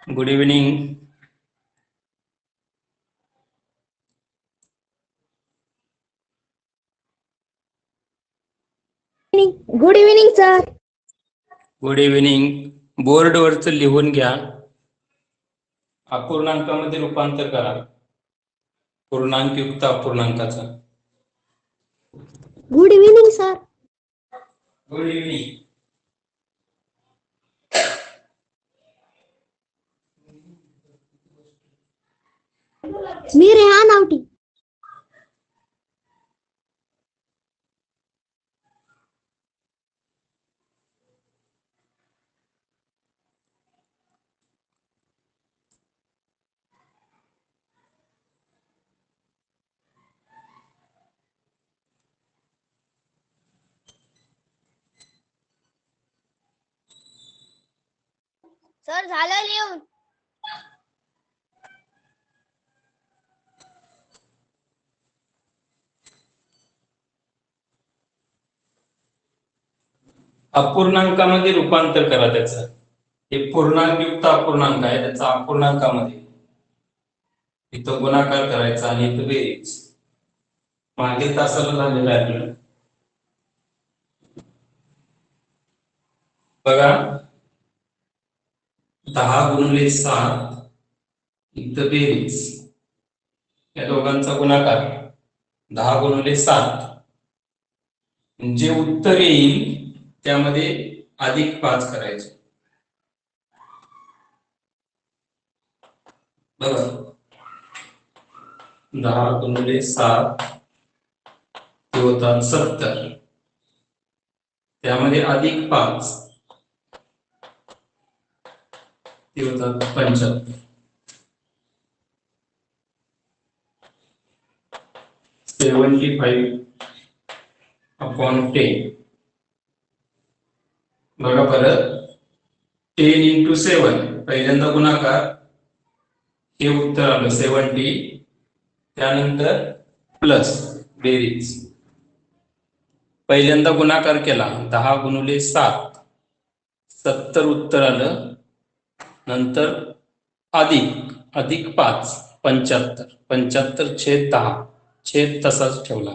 Good evening. Good evening sir. Good evening. बोर्डवरचं लिहून घ्या. अपूर्णांकामध्ये रूपांतर करा. पूर्णांकयुक्त अपूर्णांकाचं. Good evening sir. Good evening. मी रेहान आवटी. सर झालं लिहून. अपूर्णांकामध्ये रूपांतर करा त्याचं. हे पूर्णांकयुक्त अपूर्णांक आहे, त्याचा अपूर्णांकामध्ये इथं गुणाकार करायचा आणि इथं बेरीज. मागील तासाला झालेलं आहे आपलं. बघा, 10 × 7 इथं बेरीज, या दोघांचा गुणाकार 10 × 7. जे उत्तर येईल त्यामध्ये +5 करायचे. बघा, 10 × 7 ते होतात 70. त्यामध्ये +5 ते होतात 75. 75/10. बघा परत, 10 × 7 पहिल्यांदा गुणाकार, हे उत्तर आलं 70. त्यानंतर प्लस बेरीज. पहिल्यांदा गुणाकार केला 10 × 7, 70 उत्तर आलं. नंतर +5 75. 75/10 छेद तसाच ठेवला.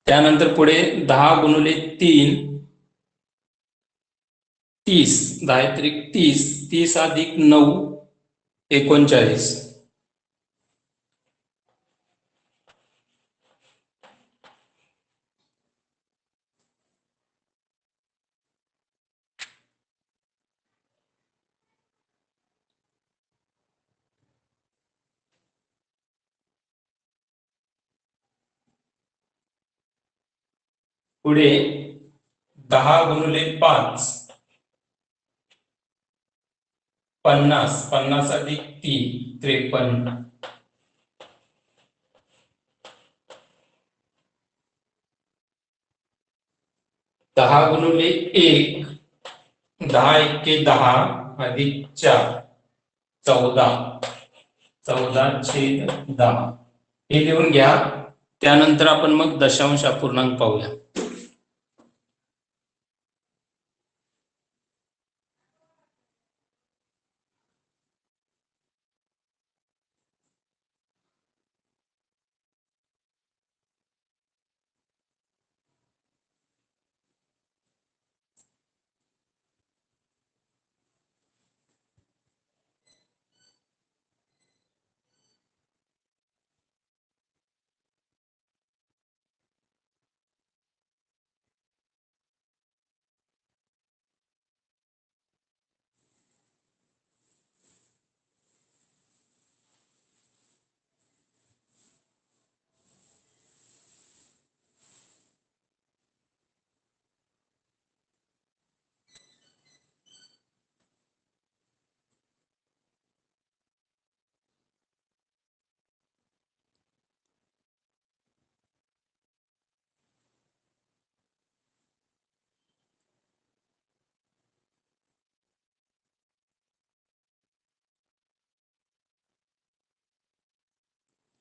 त्यानंतर पुढे 10 × 3 30. 10×3 = 30. 30 + 9 39. पुढे 10 × 5 50. 50 + 3 53. 10 × 1 10×1 = 10 + 4 14. 14/10 हे लिहून घ्या. त्यानंतर आपण मग दशांश अपूर्णांक पाहूया.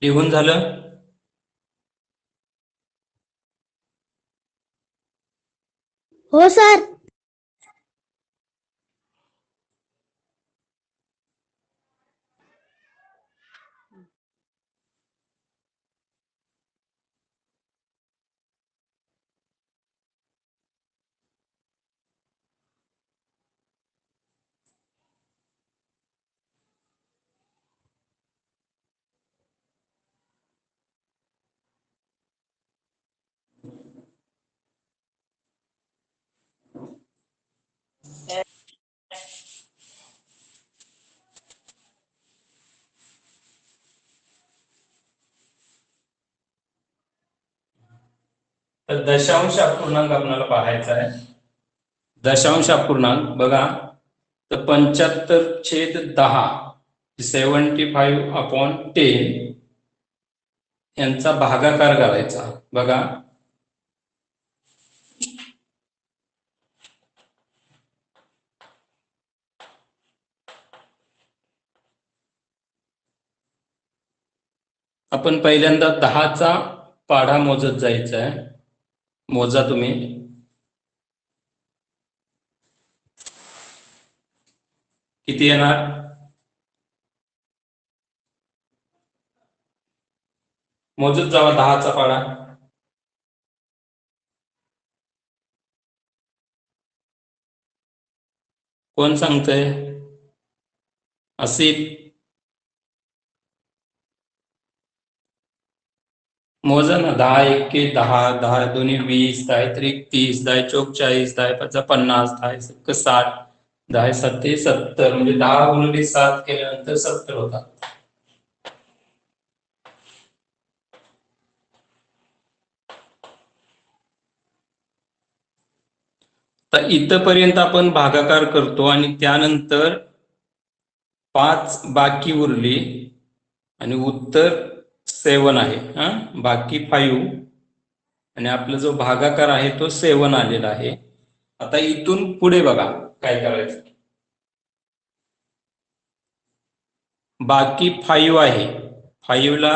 लिहून झालं? हो सर. तर दशांश अपूर्णांक आपल्याला पाहायचा आहे. दशांश अपूर्णांक बघा, तर 75/10 75/10 यांचा भागाकार करायचा. बघा, आपण पहिल्यांदा 10चा पाढा मोजत जायचा आहे. मोजा तुम्ही. किती येणार? मोजत जावा 10चा पाढा. कोण सांगतंय? आसिफ. मोजा ना. 10 × 1 = 10, 10 × 2 = 20, 10 × 3 = 30, 10 × 4 = 40, 10 × 5 = 50, 10 × 6 = 60, 10 × 7 = 70. म्हणजे 10 × 7 केल्यानंतर 70 होतात. तर इथपर्यंत आपण भागाकार करतो आणि त्यानंतर 5 बाकी उरली आणि उत्तर 7 आहे. बाकी 5 आणि आपला जो भागाकार आहे तो 7 आलेला आहे. आता इथून पुढे बघा काय करायचं. बाकी 5 आहे. 5 ला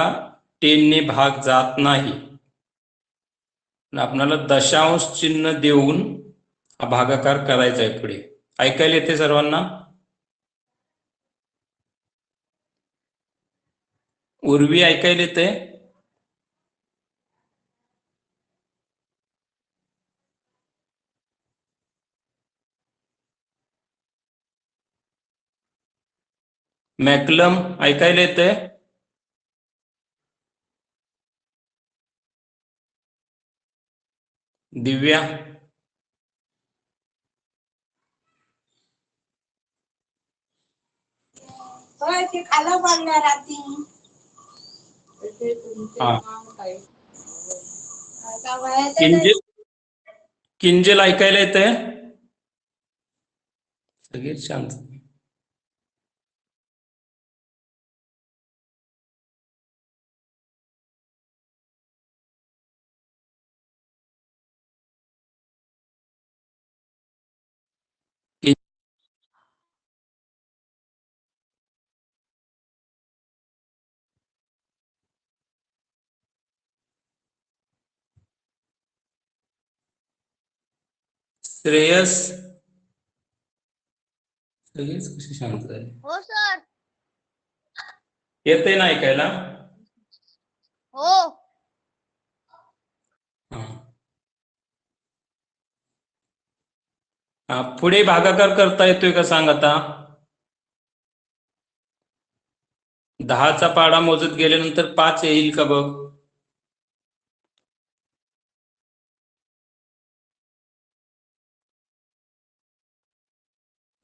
10 ने भाग जात नाही. आपल्याला दशांश चिन्ह देऊन हा भागाकार करायचा आहे. पुढे ऐकायला येते सर्वांना? उर्वी ऐकायला येते? मॅकलम ऐकायला येते? दिव्या? खाला पाडल्या रात्री. किंजल ऐकायला येते? सगळेच शांत. श्रेयस? सगळेच कसे शांत झाले? हो सर. येते ना ऐकायला? हो. पुढे भागाकार करता येतोय का सांग आता? 10चा पाढा मोजत गेल्यानंतर 5 येईल का बघ.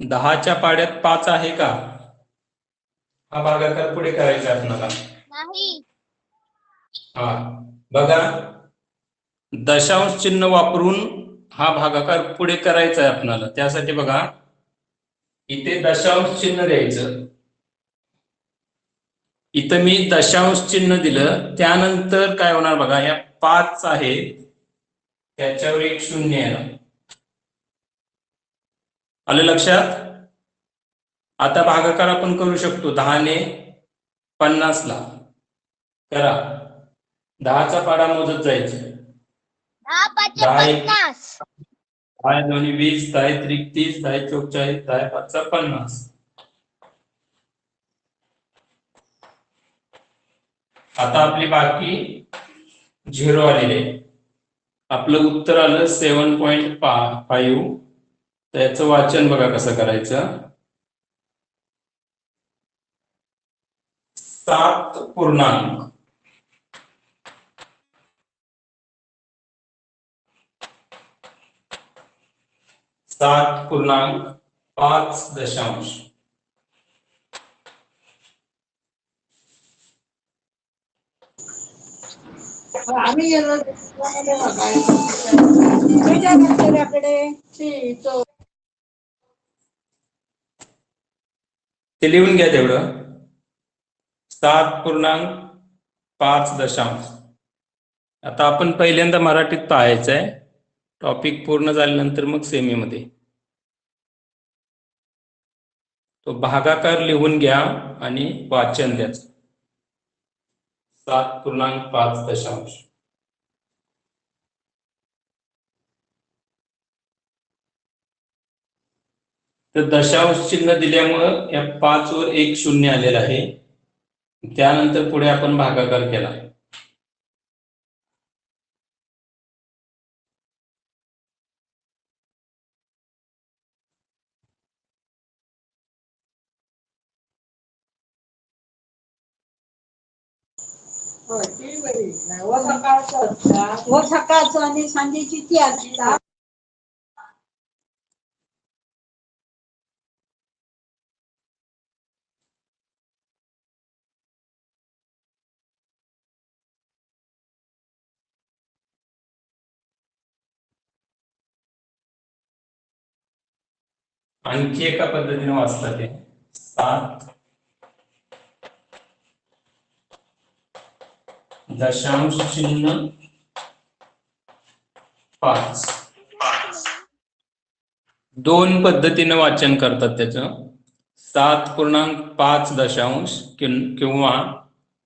दहाच्या पाढ्यात 5 आहे का? हा भागाकार पुढे करायचा आपल्याला. नाही. बघा, दशांश चिन्ह वापरून हा भागाकार पुढे करायचा आहे आपल्याला. त्यासाठी बघा, इथे दशांश चिन्ह द्यायचं. इथं मी दशांश चिन्ह दिलं, त्यानंतर काय होणार बघा, या 5 आहे त्याच्यावर एक 0 येणार. आलं लक्षात? आता भागाकार आपण करू शकतो 10 ने 50 ला. करा. 10चा पाडा मोजत जायचे. 10 5 50. 10 दोन्ही 20, 10 त्रिक 30, 10 चौक 40, 10 5 50. आता आपली बाकी 0 आलेले. आपलं उत्तर आलं 7.5. त्याचं वाचन बघा कसं करायचं. 7 पूर्णांक 5 दशांश. आम्ही गेलो त्याच्याकडे ते लिहून घ्या तेवढं. 7.5 दशांश. आता आपण पहिल्यांदा मराठीत पाहायचं आहे. टॉपिक पूर्ण झाल्यानंतर मग सेमीमध्ये तो भागाकार लिहून घ्या आणि वाचन द्यायचं. 7.5 दशांश. तर दशांश चिन्ह दिल्यामुळं या 5 वर एक शून्य आलेला आहे. त्यानंतर पुढे आपण भागाकार केला. व सकाळचं आणि संध्याची ती आजी. आणखी एका पद्धतीने वाचतात ते. 7 दशांश चिन्ह 5. दोन पद्धतीने वाचन करतात त्याचं. 7.5 दशांश किंवा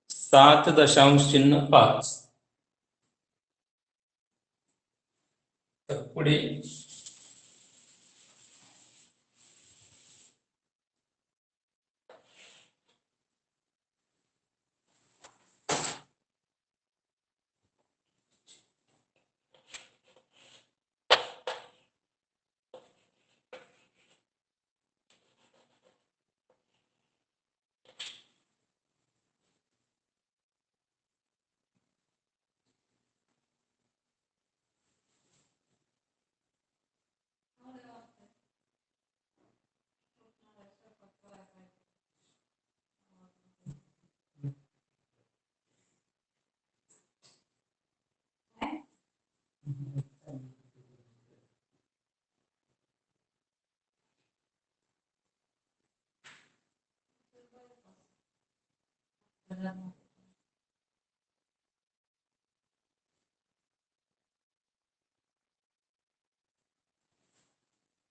7 दशांश चिन्ह 5. तर पुढे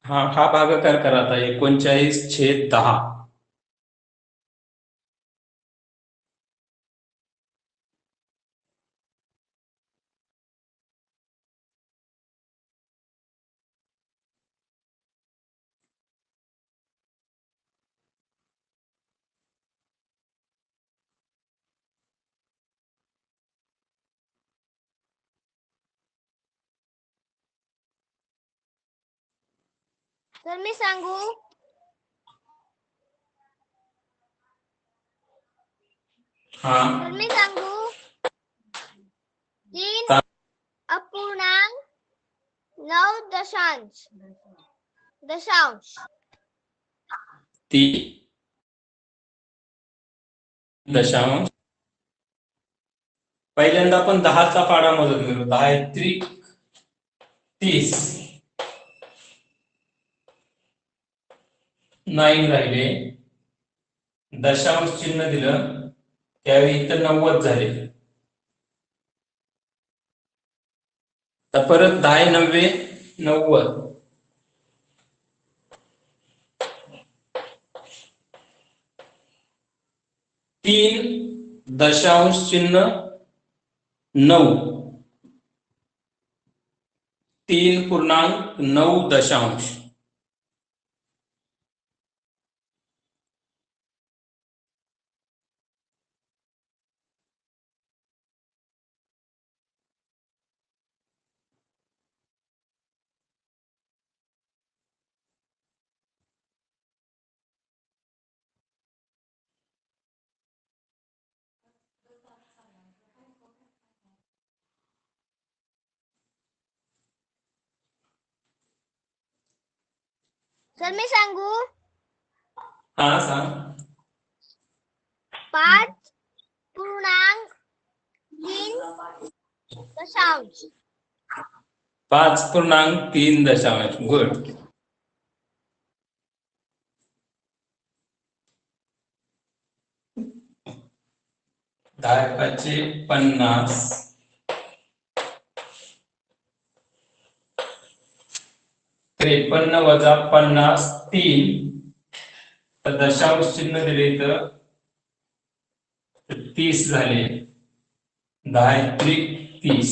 हा भागाकार करा आता. 39/10. तर मी सांगू. तर मी सांगू. 3.9 दशांश. 3 दशांश. पहिल्यांदा आपण 10चा पाडा मोजत गेलो. 10 त्रिक 30. 9 राहिले. दशांश चिन्ह दिलं त्यावेळी इथं 90 झाले. तर परत 10 90 90. 3 दशांश चिन्ह 9, 3.9 दशांश. सर मी सांगू. हा सांग. 5.3 दशांश. 5.3 दशांश. गुड. 10×50. 53 वजा 50 3. तर दशांश चिन्ह दिले तर 30 झाले. 10×30.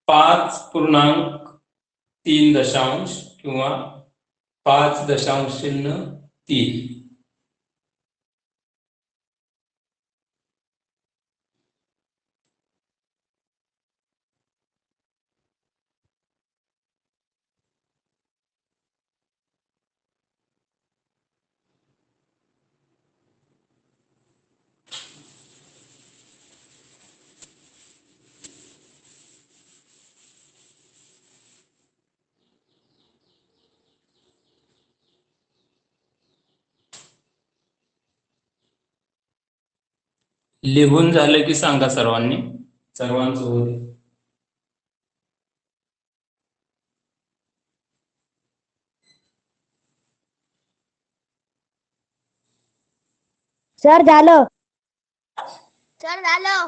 5.3 दशांश किंवा 5.3. लिहून झालं की सांगा सर्वांनी. सर्वांचं होऊ दे. सर झालं. सर झालं.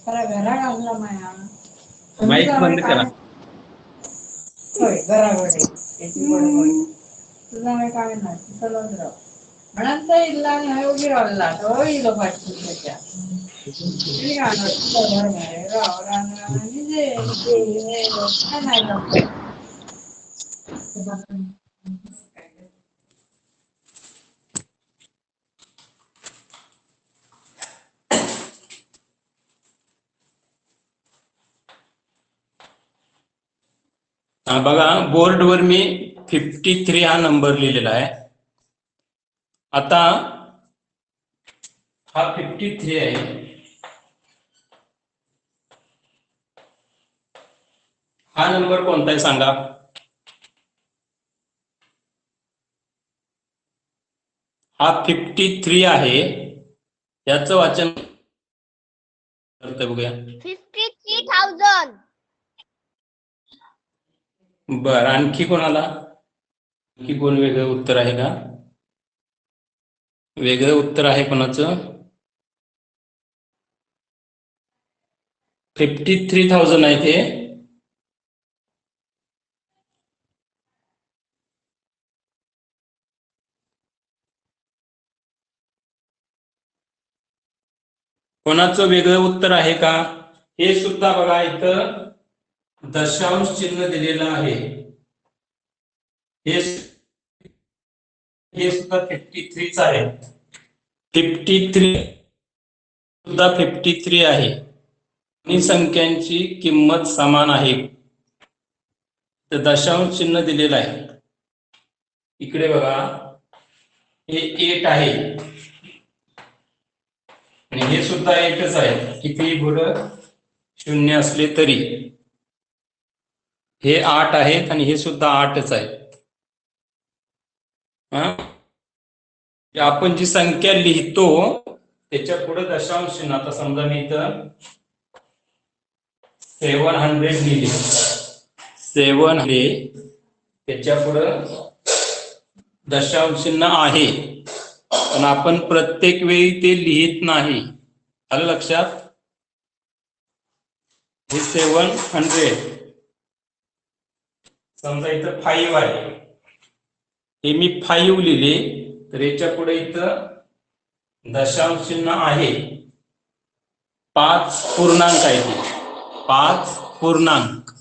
घरा घालला माया. माईक बंद करा. होय घराकडे याची बडबड. तुझा काय नाही चलत राव. म्हणत इल्ला नाही उभी राहिला तो इलो पाठवून त्याच्या. राव रांगणा नाही. बघा बोर्डवर मी 53 हा नंबर लिहिलेला आहे. आता हा 53 आहे. हा नंबर कोणता आहे सांगा. हा 53 आहे. याचं वाचन करतोय बघूया. 53,000. बर आणखी कोणाला. आणखी कोण वेगळं उत्तर आहे का. वेगळं उत्तर आहे कोणाचं. 53,000 आहे ते. कोणाचं वेगळं उत्तर आहे का. हे सुद्धा बघा इथं दशांश चिन्ह दिलेलं आहे. हे सुद्धा 53च आहे. 53 सुद्धा 53 आहे. दोन्ही संख्यांची किंमत समान आहे. तर दशांश चिन्ह दिलेलं आहे. इकडे बघा हे 8 आहे आणि हे सुद्धा 8च आहे. किती पुढं 0 असले तरी हे 8 आहेत आणि हे सुद्धा 8च आहेत. आपण जी संख्या लिहितो त्याच्या पुढे दशांश चिन्ह. आता समजा मी इथं 700 लिहिले. 700 त्याच्या पुढं दशांश चिन्ह आहे पण आपण प्रत्येक वेळी ते लिहित नाही. आलं लक्षात. हे 700. समजा इथं 5 आहे, हे मी 5 लिहिले, तर याच्या पुढे इथं दशांश चिन्ह आहे. 5 पूर्णांक आहे, 5 पूर्णांक.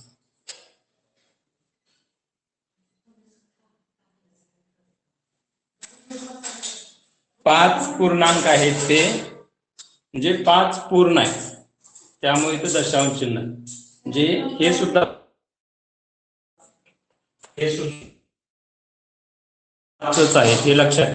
पाच पूर्णांक आहेत ते, म्हणजे 5 पूर्ण आहे, त्यामुळे इथं दशांश चिन्ह आहे. म्हणजे हे सुद्धा आहे, हे लक्षात.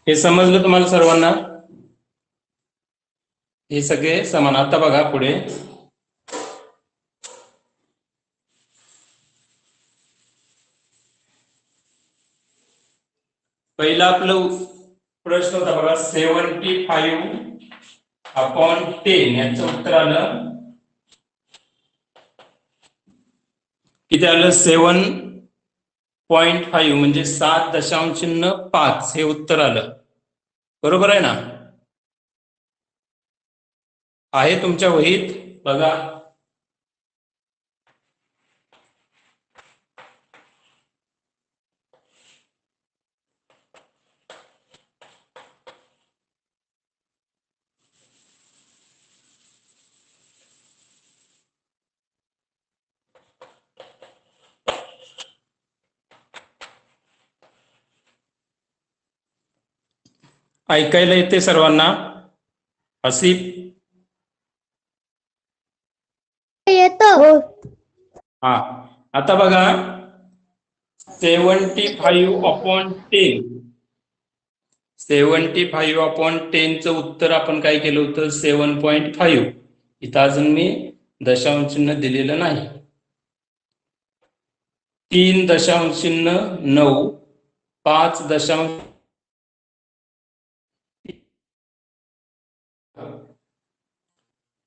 हे समजलं तुम्हाला सर्वांना? हे सगळे समान. आता बघा पुढे, पहिला आपलं प्रश्न होता बघा, 75/10 याचं उत्तर आलं किती आलं? 7.5 म्हणजे 7.5 हे उत्तर आलं. बरोबर आहे ना? आहे तुमच्या वहीत बघा. ऐकायला येते सर्वांना? आसिफ येतो. हा. आता बघा, 75/10 75/10 चं उत्तर आपण काय केलं होतं? 7.5. इथं अजून मी दशांश चिन्ह दिलेलं नाही. 3.9, 5.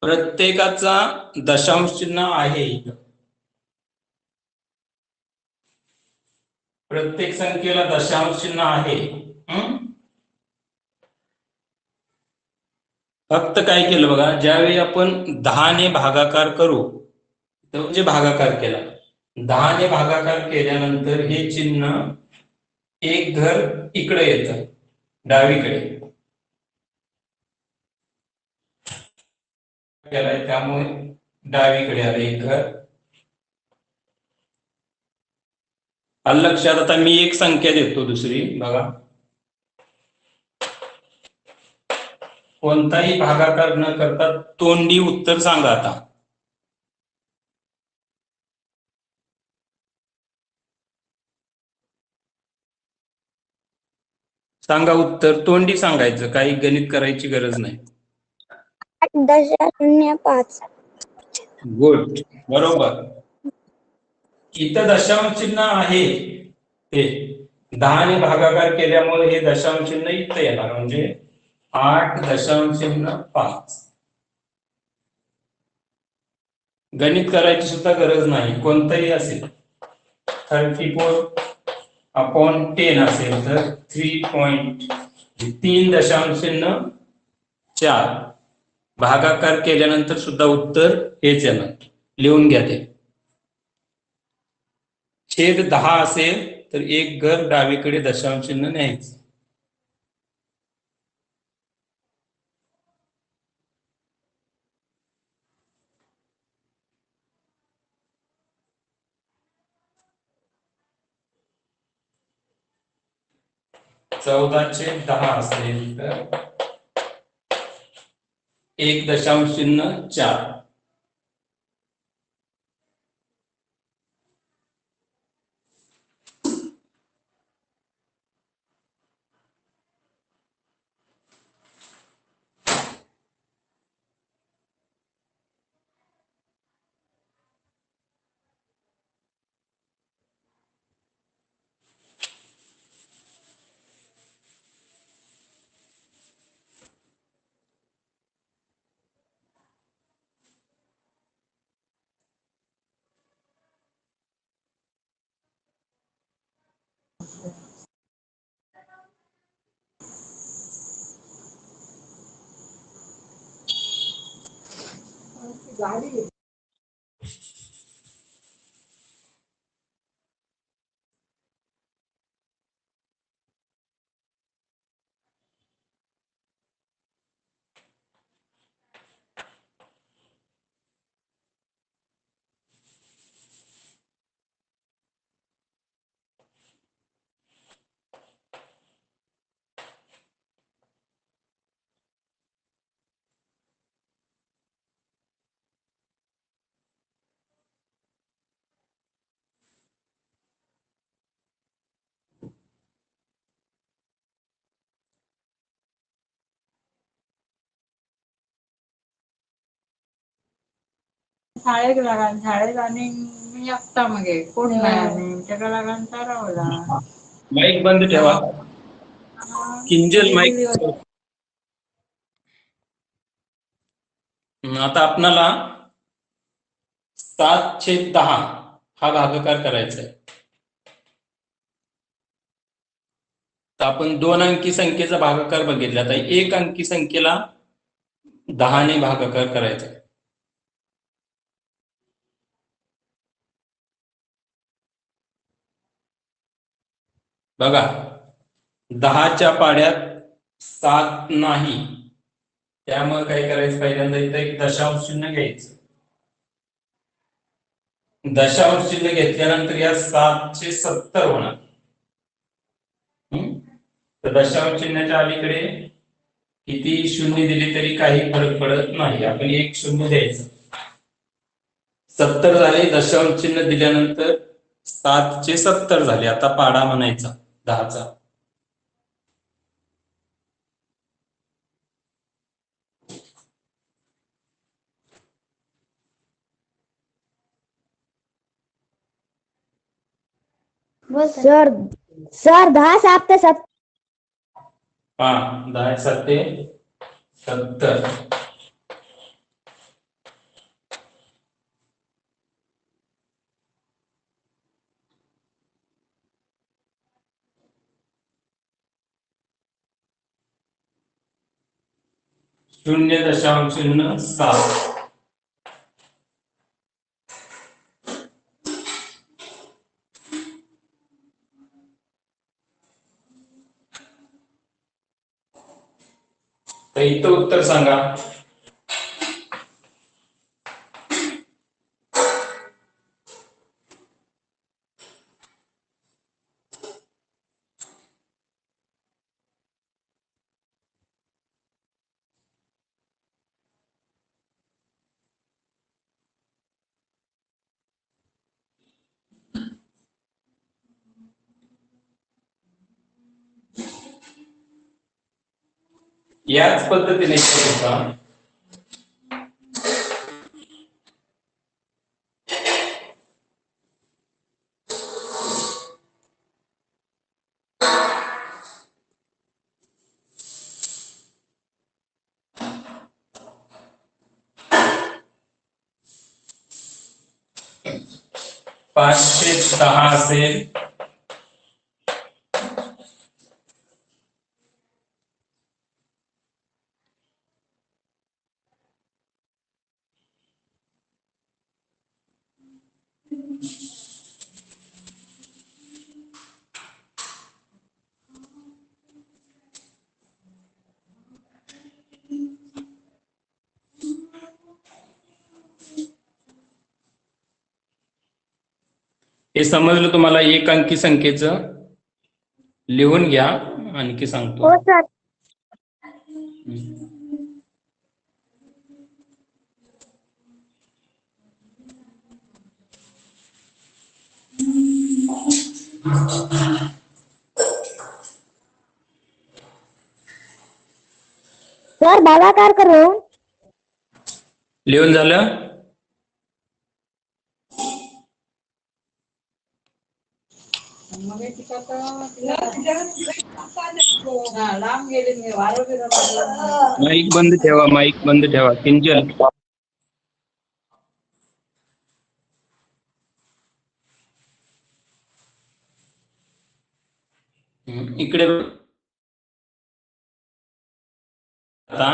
प्रत्येकाचा दशांश चिन्ह आहे. प्रत्येक संख्येला दशांश चिन्ह आहे. फक्त काय केलं बघा, ज्यावेळी आपण 10 ने भागाकार करू, म्हणजे भागाकार केला, 10 ने भागाकार केल्यानंतर हे चिन्ह एक घर इकडे येतं, डावीकडे केलाय, त्यामुळे डावीकडे आलं एक घर. आलं लक्षात? आता मी एक संख्या देतो, दुसरी बघा. कोणताही भागाकार न करता तोंडी उत्तर सांगा. आता सांगा उत्तर, तोंडी सांगायचं, काही गणित करायची गरज नाही. 8.05. गुड, बरोबर. इथं दशांश चिन्ह आहे, ते 10 ने भागाकार केल्यामुळे हे दशांश चिन्ह इथं येणार, म्हणजे 8.5. गणित करायची सुद्धा गरज नाही, कोणतंही असेल. 34/10 असेल तर 3.4 भागाकार केल्यानंतर सुद्धा उत्तर हेच येणार. लिहून घ्या ते. छेद 10 असेल तर एक घर डावीकडे दशांश चिन्ह न्यायचं. चौदाचे 10 असेल तर 1.4. शाळेक लागून शाळेत आणि मी एकटा मगे कोण नाही आणि त्याका लागून ठरवला. माईक बंद ठेवा. किंजल माईक. आता आपणाला 7/10 हा भागाकार करायचा आहे. तर आपण 2 अंकी संख्येचा भागाकार बघितला. आता 1 अंकी संख्येला 10 ने भागाकार करायचा आहे. बघा 10च्या पाड्यात 7 नाही, त्यामुळे काय करायचं, पहिल्यांदा इथं एक दशांश चिन्ह घ्यायचं. दशांश चिन्ह घेतल्यानंतर या 7चे 70 होणार. तर दशांश चिन्हाच्या अलीकडे किती शून्य दिले तरी काही फरक पडत नाही. आपण 1 शून्य द्यायचं. 70 झाले. दशांश चिन्ह दिल्यानंतर 7चे 70 झाले. आता पाडा म्हणायचा 10चा. सर 10 7 हा 10 7 70. शून्य दशांश चिन्ह 7. तर इथं उत्तर सांगा. याच पद्धतीने करायचा. पाचशे 10 असेल. हे समजलं तुम्हाला? 1 अंकी संख्येचं लिहून घ्या, आणखी सांगतो. हो सर. सर भागाकार करून लिहून झालं? मग तिचा लांब गेले मी वारं. माईक बंद ठेवा. माईक बंद ठेवा. किंजल इकडे आता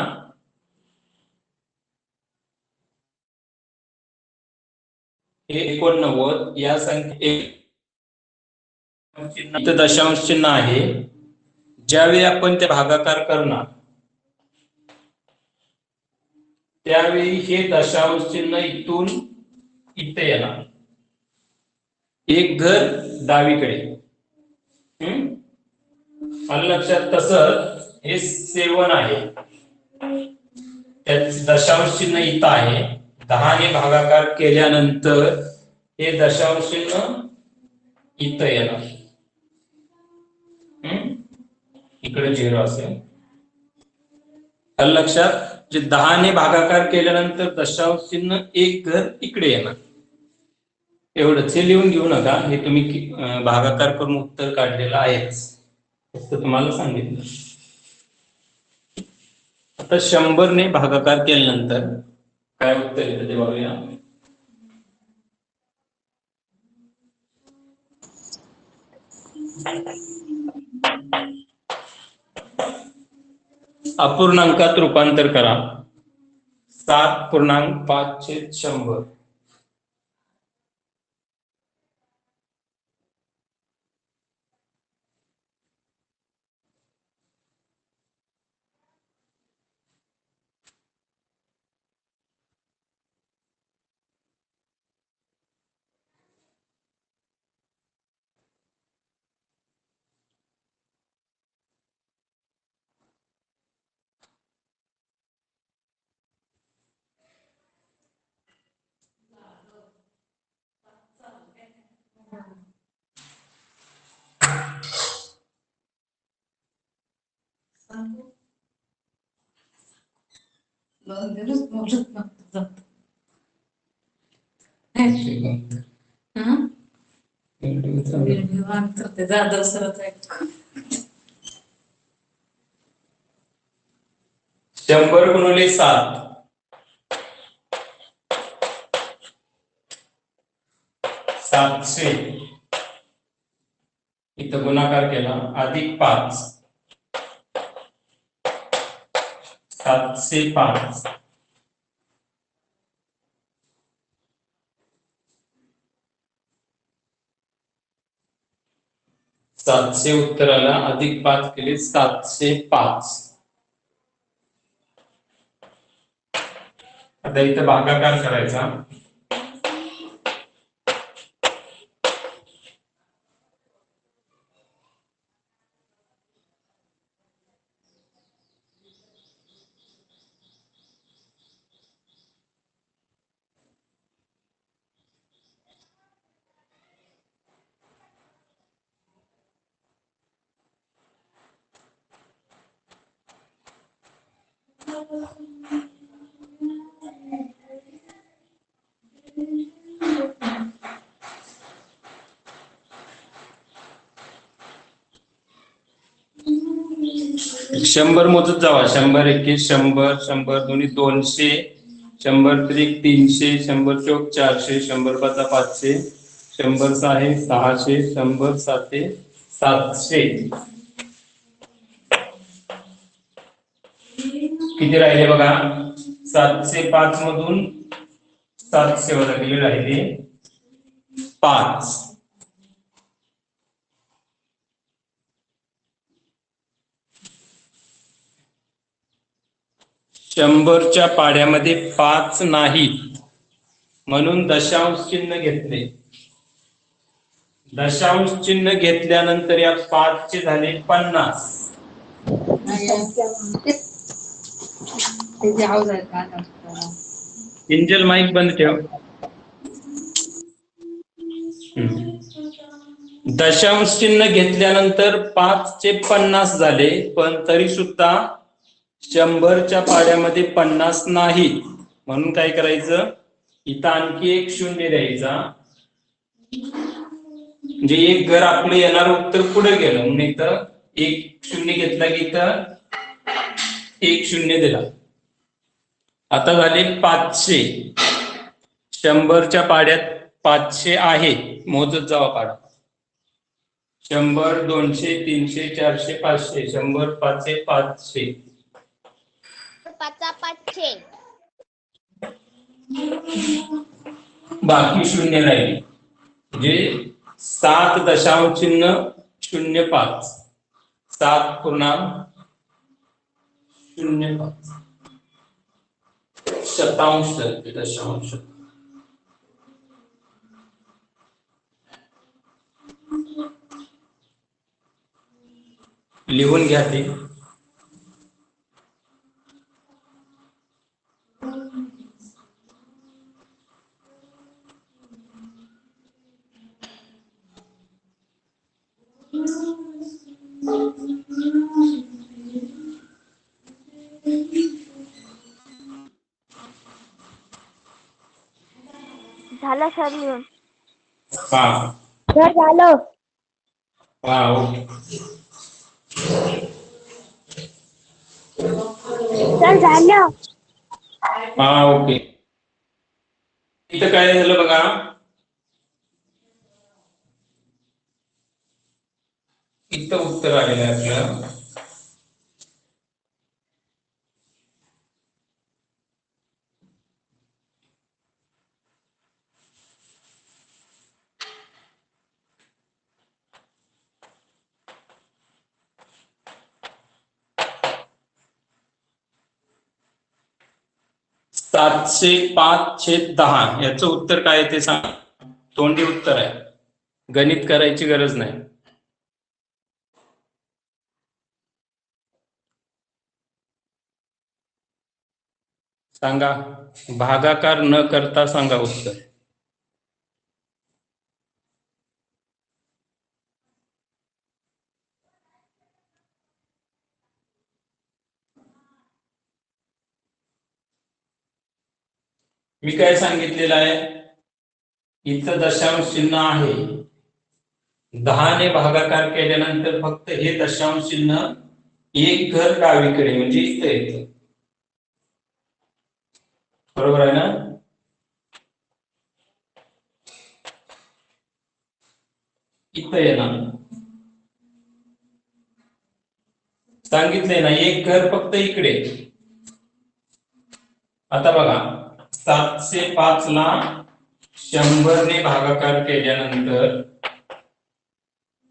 89 या संख्ये इथं दशांश चिन्ह आहे. ज्यावेळी आपण ते भागाकार करणार त्यावेळी हे दशांश चिन्ह इथून इथे येणार. एक घर डावीकडे. आलं लक्षात? तसं हे 7 आहे, त्यात दशांश चिन्ह इथं आहे. 10 ने भागाकार केल्यानंतर हे दशांश चिन्ह इथं येणार. इकडे 0 असेल. आलं लक्षात? जे 10 ने भागाकार केल्यानंतर दशांश चिन्ह एक घर इकडे येणार. एवढंच. हे लिहून घेऊ नका, हे तुम्ही भागाकार करून उत्तर काढलेलं आहेच, फक्त तुम्हाला सांगितलं. आता 100 ने भागाकार केल्यानंतर काय उत्तर येतं ते बघूया. अपूर्णांकात रूपांतर करा. 7.5/100. जाधव सरच ऐक. 100 गुणिले 7 700. इथं गुणाकार केला अधिक 5 705. सातशे उत्तर आला, अधिक 5 केले 705. आता इथं भागाकार करायचा. शंभर मोजत जावा. 100 एके 100, 100 दोन्ही 200, 100 त्रिक 300, 100 चौक 400, 100 पाचा 500, 100 सहा 600, 100 साते 700. किती राहिले बघा. 705 मधून 700 वजा केले राहिले 5. शंभरच्या पाड्यामध्ये 5 नाहीत म्हणून दशांश चिन्ह घेतले. दशांश चिन्ह घेतल्यानंतर या 5 चे झाले 50. इंजल माईक बंद ठेव. दशांश चिन्ह घेतल्यानंतर 5 चे 50 झाले, पण तरी सुद्धा 100च्या पाड्यामध्ये 50 नाही म्हणून काय करायचं, इथं आणखी एक शून्य द्यायचा. म्हणजे एक घर आपलं येणार उत्तर पुढे गेलं म्हणून इथं एक शून्य घेतला की इथं एक शून्य दिला. आता झाले 500. 100च्या पाड्यात 500 आहे, मोजत जावा पाडा. 100 200 300 400 500. 100 5 500. 5 500. बाकी शून्य राहिले म्हणजे 7.05 7.05 शतांश टक्के दशांश लिहून घ्या ते. झालं सर लिहून. हा सर झालं. हा ओके. सर झालं. हा ओके. इथं काय झालं बघा. इथं उत्तर आलेलं आहे आपलं. (705/10) याचं उत्तर काय आहे ते सांग. तोंडी उत्तर आहे, गणित करायची गरज नाही. सांगा, भागाकार न करता सांगा उत्तर. मी काय सांगितलेलं आहे, इथं दशांश चिन्ह आहे, 10 ने भागाकार केल्यानंतर फक्त हे दशांश चिन्ह एक घर डावीकडे म्हणजे इथं येतं. बरोबर आहे ना. इथं येणार, सांगितलंय ना, एक घर फक्त इकडे. आता बघा, 705 ला 100 ने भागाकार केल्यानंतर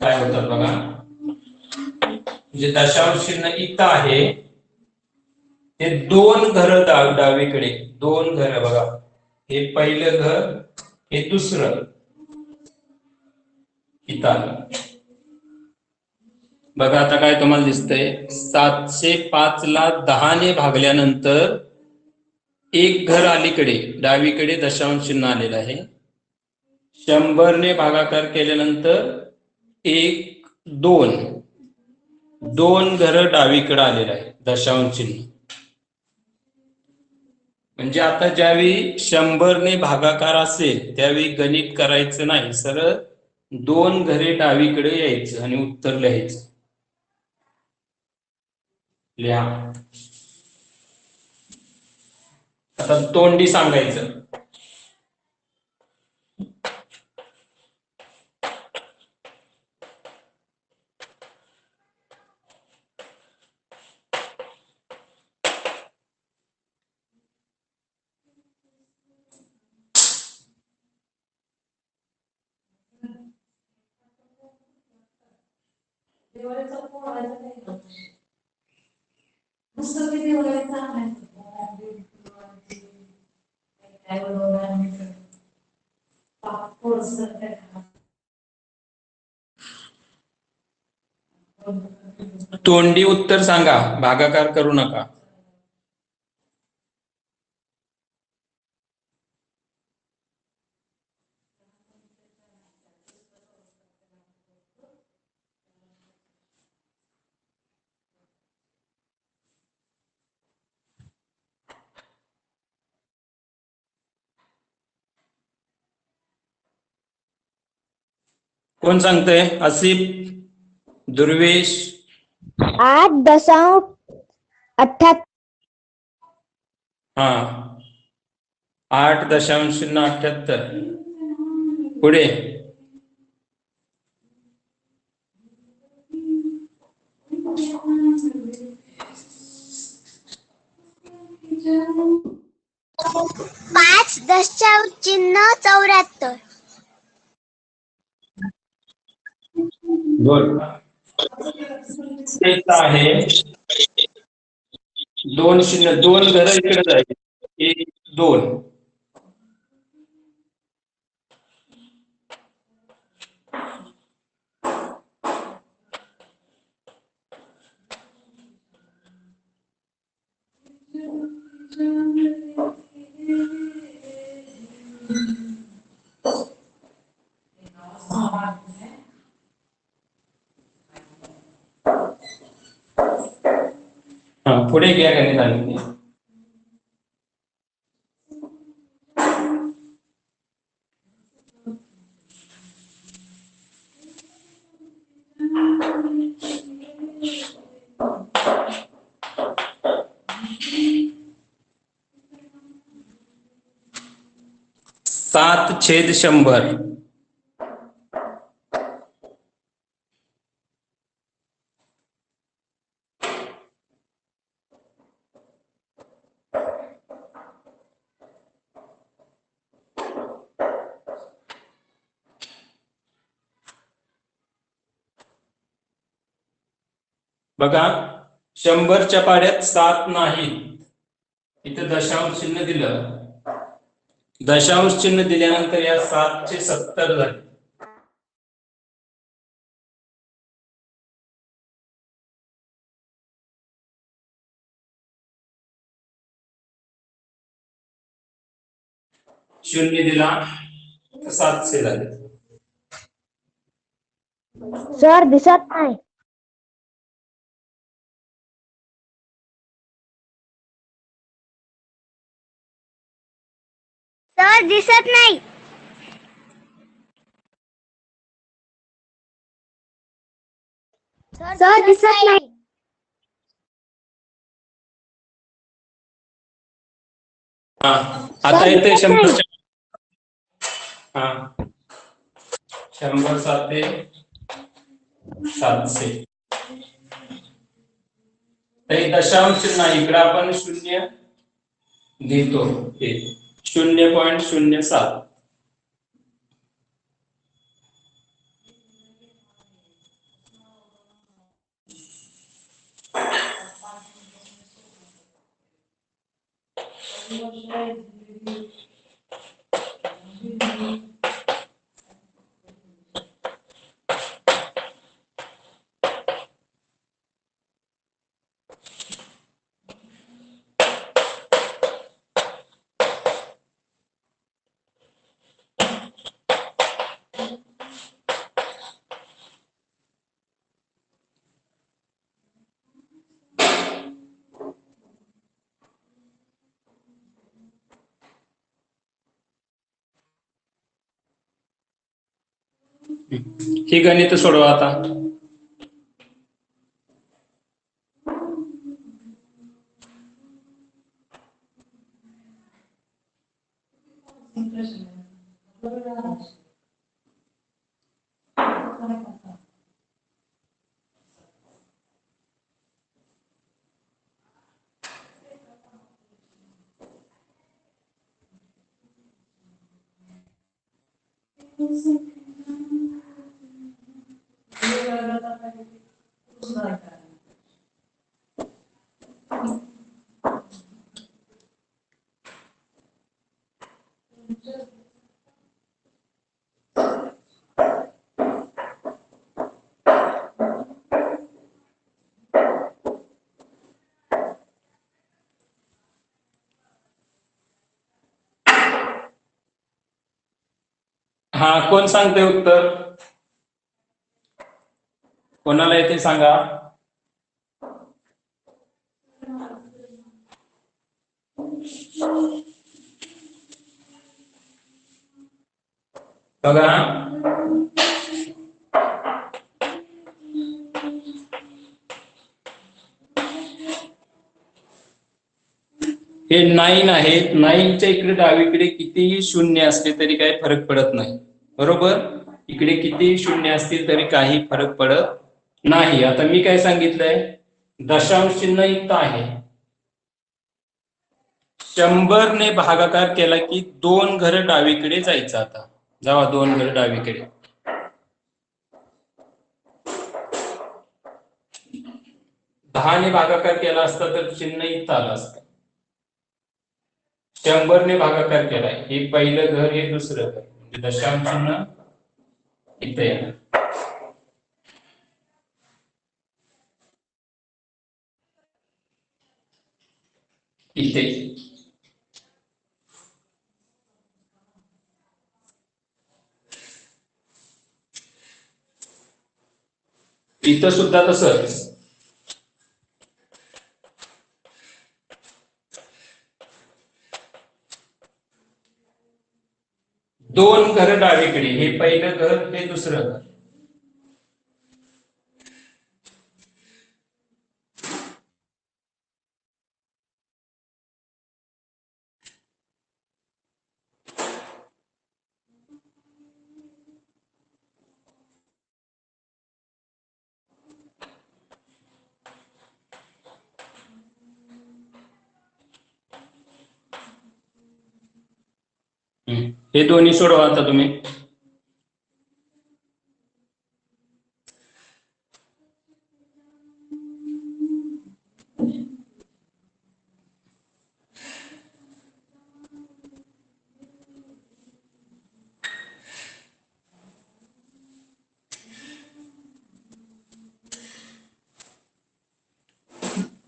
काय होतात बघा. म्हणजे दशांश चिन्ह इथं आहे, ते 2 घर डावीकडे, 2 घर बघा, हे पहिलं घर, हे दुसरं इथं. बघा आता काय तुम्हाला दिसतंय, 705 ला 10 ने भागल्यानंतर एक घर अलीकडे डावीकडे दशांश चिन्ह आलेलं आहे. 100 ने भागाकार केल्यानंतर 1 2 घर डावीकडे आलेलं आहे दशांश चिन्ह. म्हणजे आता ज्यावेळी 100 ने भागाकार असेल त्यावेळी गणित करायचं नाही, सरळ 2 घरे डावीकडे यायचं आणि उत्तर लिहायचं. लिहा. आता तोंडी सांगायचं. तोंडी उत्तर सांगा, भागाकार करू नका. कोण सांगतंय? आसिफ, दुर्वेश. 8.78. हा, 8.78. पुढे पाच दशांश चिन्ह दोन तेच आहे 2 0 2 घर इकडे जाईल 1 2 हा पुढे घ्या गणित आणि सात छेद 100 बघा 100च्या पाड्यात 7 नाहीत इथे दशांश चिन्ह दिलं दशांश चिन्ह दिल्यानंतर या 7 चे 70 झाले शून्य दिला तर 700 झाले सर दिसत नाही. सर दिसत नाही. सर दिसत नाही. हा आता येते 100 हा 100 7 700 तर दशांश चिन्ह इकडे आपण शून्य घेतो हे 0.07 ही गणित सोडवा आता हा कोण सांगते उत्तर कोणाला येते सांगा बघा हे 9 आहेत 9च्या इकडे डावीकडे कितीही शून्य असले तरी काही फरक पडत नाही बरोबर इकडे कितीही शून्य असतील तरी काही फरक पडत नाही आता मी काय सांगितलंय दशांश चिन्ह इथं आहे 100 ने भागाकार केला की 2 घर डावीकडे जायचं आता जावा 2 घर डावीकडे 10 ने भागाकार केला असता तर चिन्ह इथं आलं असतं. 100 ने भागाकार केलाय, हे पहिलं घर हे दुसरं घर, म्हणजे दशांश चिन्ह इथे येणार. इथे इथं सुद्धा तसंच. दोन घर डावीकडे, हे पहिलं घर हे दुसरं घर. हे दोन्ही सोडवा आता तुम्ही.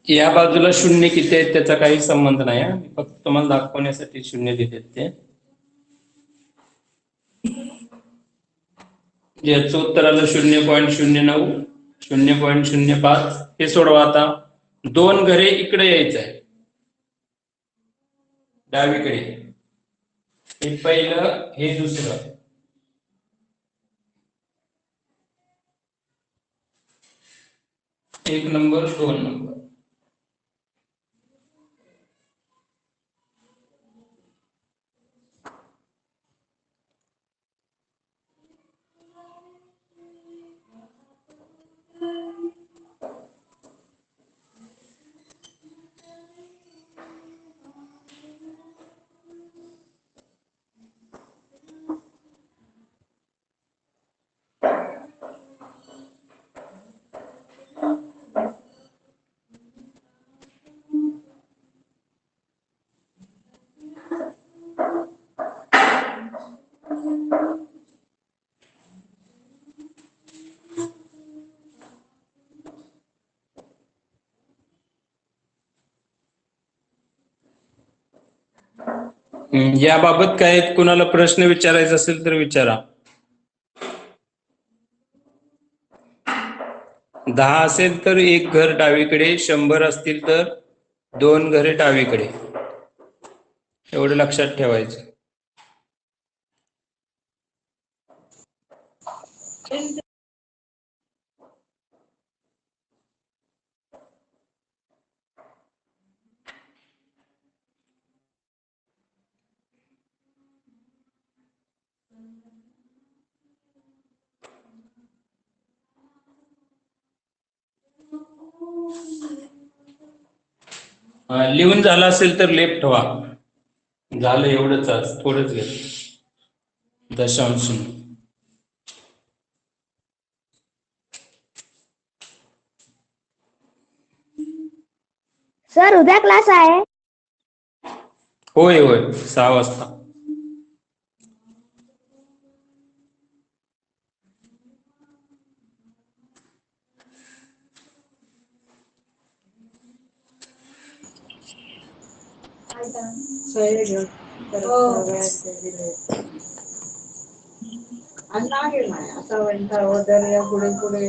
या बाजूला शून्य किती आहेत त्याचा काही संबंध नाही, मी फक्त तुम्हाला दाखवण्यासाठी शून्य दिलेत ते. याचं उत्तर आलं 0.09, 0.05. हे सोडवा आता. दोन घरे इकडे यायचं आहे डावीकडे, हे पहिलं हे दुसरं. एक नंबर 2 नंबर. याबाबत काय कुणाला प्रश्न विचारायचा असेल तर विचारा. 10 असेल तर एक घर डावीकडे, 100 असतील तर 2 घरे डावीकडे, एवढं लक्षात ठेवायचं. लिहून झालं असेल तर लेफ्ट व्हा. झालं एवढंच, आज थोडंच घेत दशांश. सर उद्या क्लास आहे. होय होय 6 वाजता. आणि नाही आता पुढे पुढे